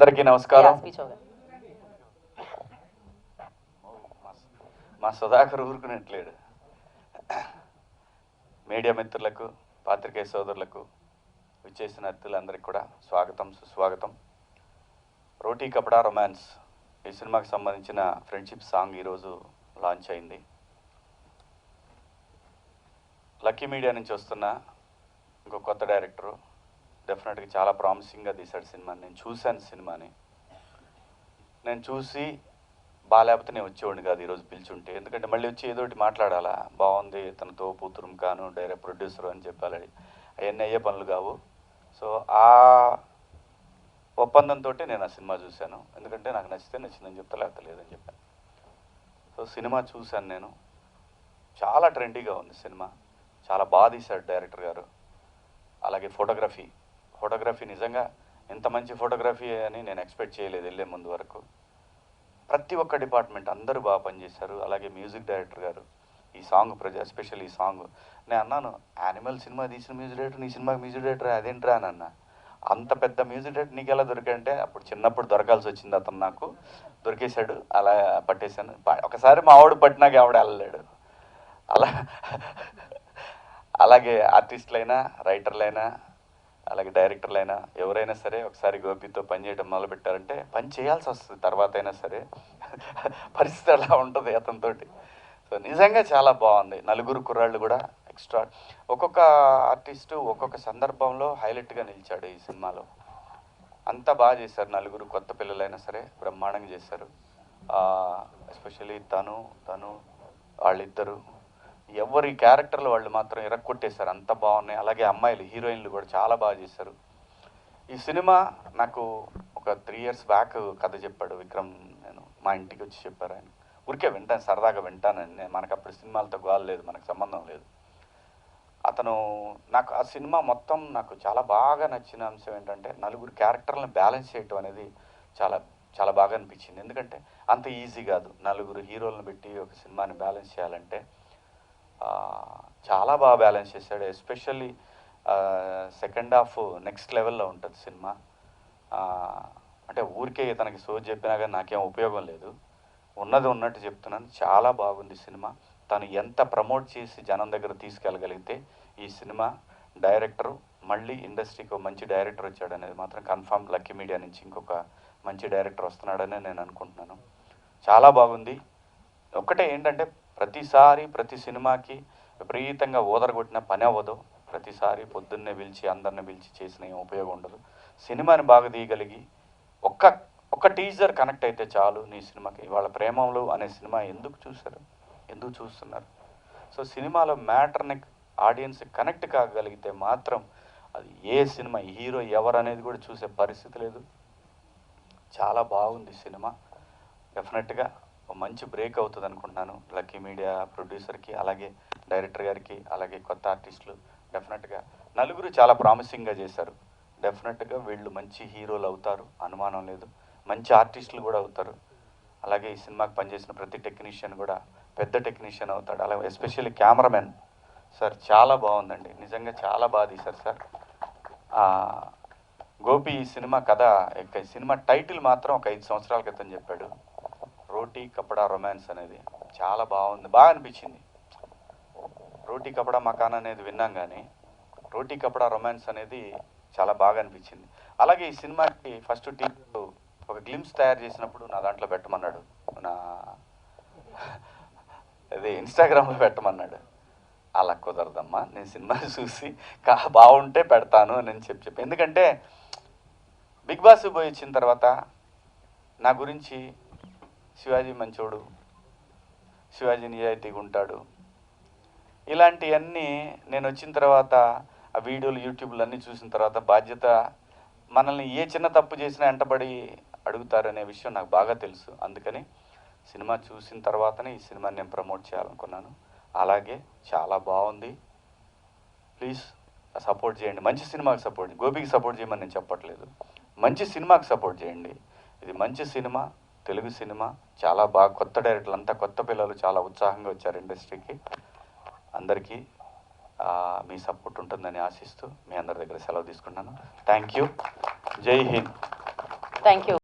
అందరికీ నమస్కారం. మా సుధాకర్ ఊరుకునేట్లేడు. మీడియా మిత్రులకు, పాత్రికేయ సోదరులకు, విచ్చేసిన అతిథులందరికీ కూడా స్వాగతం, సుస్వాగతం. రోటీ కపడా రొమాన్స్ ఈ సినిమాకి సంబంధించిన ఫ్రెండ్షిప్ సాంగ్ ఈరోజు లాంచ్ అయింది. లక్కీ మీడియా నుంచి వస్తున్న ఇంకో కొత్త డైరెక్టరు డెఫినెట్గా చాలా ప్రామిసింగ్గా తీశాడు సినిమాని. నేను చూశాను సినిమాని. నేను చూసి బాగాలేకపోతే నేను వచ్చేవాడిని కాదు ఈరోజు పిలిచుంటే. ఎందుకంటే మళ్ళీ వచ్చి ఏదో ఒకటి మాట్లాడాలా, బాగుంది తనతో పూతురం కాను డైరెక్ట్ ప్రొడ్యూసర్ అని చెప్పాలి, అవన్నీ అయ్యే పనులు కావు. సో ఆ ఒప్పందంతో నేను ఆ సినిమా చూశాను. ఎందుకంటే నాకు నచ్చితే నచ్చిందని చెప్తా, లేకపోతే లేదని చెప్పాను. సో సినిమా చూశాను నేను. చాలా ట్రెండీగా ఉంది సినిమా. చాలా బాగా తీశాడు డైరెక్టర్ గారు. అలాగే ఫోటోగ్రఫీ నిజంగా ఇంత మంచి ఫోటోగ్రఫీ అని నేను ఎక్స్పెక్ట్ చేయలేదు వెళ్ళే ముందు వరకు. ప్రతి ఒక్క డిపార్ట్మెంట్ అందరూ బాగా పనిచేశారు. అలాగే మ్యూజిక్ డైరెక్టర్ గారు ఈ సాంగ్ ఎస్పెషల్ ఈ సాంగ్ నేను అన్నాను, యానిమల్ సినిమా తీసిన మ్యూజిక్ డైరెక్టర్ నీ సినిమాకి మ్యూజిక్ డైరెక్టర్ అదేంట్రా అని అన్నా. అంత పెద్ద మ్యూజిక్ డైరెక్టర్ నీకు ఎలా దొరికంటే అప్పుడు చిన్నప్పుడు దొరకాల్సి వచ్చింది. అతను నాకు దొరికేశాడు, అలా పట్టేశాను. ఒకసారి మా ఆవిడ పట్టినాక ఆవిడ వెళ్ళలేడు. అలాగే ఆర్టిస్టులైనా, రైటర్లైనా, అలాగే డైరెక్టర్లైనా ఎవరైనా సరే ఒకసారి గోపితో పనిచేయడం మొదలుపెట్టారంటే పని చేయాల్సి వస్తుంది. తర్వాత అయినా సరే పరిస్థితి అలా ఉంటుంది అతనితోటి. సో నిజంగా చాలా బాగుంది. నలుగురు కుర్రాళ్ళు కూడా ఎక్స్ట్రా. ఒక్కొక్క ఆర్టిస్టు ఒక్కొక్క సందర్భంలో హైలైట్గా నిలిచాడు ఈ సినిమాలో. అంతా బాగా చేశారు. నలుగురు కొత్త పిల్లలైనా సరే బ్రహ్మాండంగా చేశారు. ఎస్పెషల్లీ తను వాళ్ళిద్దరు ఎవరి క్యారెక్టర్లు వాళ్ళు మాత్రం ఇరక్కొట్టేశారు. అంత బాగున్నాయి. అలాగే అమ్మాయిలు హీరోయిన్లు కూడా చాలా బాగా చేశారు. ఈ సినిమా నాకు ఒక 3 years బ్యాక్ కథ చెప్పాడు విక్రమ్. నేను మా ఇంటికి వచ్చి చెప్పారు ఆయన. ఊరికే వింటాను, సరదాగా వింటానని. మనకు అప్పుడు సినిమాలతో గోల లేదు, మనకు సంబంధం లేదు. అతను నాకు ఆ సినిమా మొత్తం నాకు చాలా బాగా నచ్చిన అంశం ఏంటంటే నలుగురు క్యారెక్టర్లను బ్యాలెన్స్ చేయటం అనేది చాలా చాలా బాగా అనిపించింది. ఎందుకంటే అంత ఈజీ కాదు నలుగురు హీరోలను పెట్టి ఒక సినిమాని బ్యాలెన్స్ చేయాలంటే. చాలా బాగా బ్యాలెన్స్ చేశాడు. ఎస్పెషల్లీ సెకండ్ హాఫ్ నెక్స్ట్ లెవెల్లో ఉంటుంది సినిమా. అంటే ఊరికే తనకి సోజ్ చెప్పినా కానీ నాకేం ఉపయోగం లేదు, ఉన్నది ఉన్నట్టు చెప్తున్నాను. చాలా బాగుంది సినిమా. తను ఎంత ప్రమోట్ చేసి జనం దగ్గర తీసుకెళ్ళగలిగితే ఈ సినిమా డైరెక్టరు మళ్ళీ ఇండస్ట్రీకి ఒక మంచి డైరెక్టర్ వచ్చాడు అనేది మాత్రం కన్ఫామ్. లక్కీ మీడియా నుంచి ఇంకొక మంచి డైరెక్టర్ వస్తున్నాడని నేను అనుకుంటున్నాను. చాలా బాగుంది. ఒక్కటే ఏంటంటే ప్రతిసారి ప్రతి సినిమాకి విపరీతంగా ఓదరగొట్టిన పని అవ్వదు. ప్రతిసారి పొద్దున్నే పిలిచి అందరిని పిలిచి చేసిన ఏం ఉపయోగం ఉండదు. సినిమాని బాగా తీయగలిగి ఒక్క టీజర్ కనెక్ట్ అయితే చాలు నీ సినిమాకి. ఇవాళ ప్రేమంలో అనే సినిమా ఎందుకు చూశారు, ఎందుకు చూస్తున్నారు? సో సినిమాలో మ్యాటర్ని ఆడియన్స్ కనెక్ట్ కాగలిగితే మాత్రం అది ఏ సినిమా హీరో ఎవరు అనేది కూడా చూసే పరిస్థితి లేదు. చాలా బాగుంది సినిమా. డెఫినెట్గా మంచి బ్రేక్ అవుతుంది అనుకుంటున్నాను లక్కీ మీడియా ప్రొడ్యూసర్కి, అలాగే డైరెక్టర్ గారికి, అలాగే కొత్త ఆర్టిస్టులు. డెఫినెట్గా నలుగురు చాలా ప్రామిసింగ్గా చేశారు. డెఫినెట్గా వీళ్ళు మంచి హీరోలు అవుతారు, అనుమానం లేదు. మంచి ఆర్టిస్టులు కూడా అవుతారు. అలాగే ఈ సినిమాకి పనిచేసిన ప్రతి టెక్నీషియన్ కూడా పెద్ద టెక్నీషియన్ అవుతాడు. అలాగే ఎస్పెషల్లీ కెమెరామెన్ సార్ చాలా బాగుందండి, నిజంగా చాలా బాగా తీశారు సార్. గోపి ఈ సినిమా కథ సినిమా టైటిల్ మాత్రం ఒక 5 సంవత్సరాల క్రితం చెప్పాడు, రోటీ కపడా రొమాన్స్ అనేది. చాలా బాగుంది, బాగా అనిపించింది. రోటీ కపడా మకాన్ అనేది విన్నాం కానీ రోటీ కపడా రొమాన్స్ అనేది చాలా బాగా అనిపించింది. అలాగే ఈ సినిమాకి ఫస్ట్ టీంలో ఒక గ్లిమ్స్ తయారు చేసినప్పుడు నా దాంట్లో పెట్టమన్నాడు, నా అదే ఇన్స్టాగ్రామ్లో పెట్టమన్నాడు. అలా కుదరదమ్మా, నేను సినిమా చూసి బాగుంటే పెడతాను అని చెప్పి. ఎందుకంటే బిగ్ బాస్ పోయి వచ్చిన తర్వాత నా గురించి శివాజీ మంచోడు, శివాజీ నిజాయితీగా ఉంటాడు, ఇలాంటివన్నీ నేను వచ్చిన తర్వాత ఆ వీడియోలు యూట్యూబ్లు అన్నీ చూసిన తర్వాత బాధ్యత మనల్ని ఏ చిన్న తప్పు చేసినా వెంటబడి అడుగుతారనే విషయం నాకు బాగా తెలుసు. అందుకని సినిమా చూసిన తర్వాతనే ఈ సినిమాని నేను ప్రమోట్ చేయాలనుకున్నాను. అలాగే చాలా బాగుంది. ప్లీజ్ సపోర్ట్ చేయండి, మంచి సినిమాకి సపోర్ట్ చేయండి. గోపికి సపోర్ట్ చేయమని నేను చెప్పట్లేదు, మంచి సినిమాకి సపోర్ట్ చేయండి. ఇది మంచి సినిమా, తెలుగు సినిమా. చాలా బాగా కొత్త డైరెక్టర్లు అంతా కొత్త పిల్లలు చాలా ఉత్సాహంగా వచ్చారు ఇండస్ట్రీకి. అందరికీ మీ సపోర్ట్ ఉంటుందని ఆశిస్తూ మీ అందరి దగ్గర సెలవు తీసుకున్నాను. Thank you. జై హింద్. Thank you.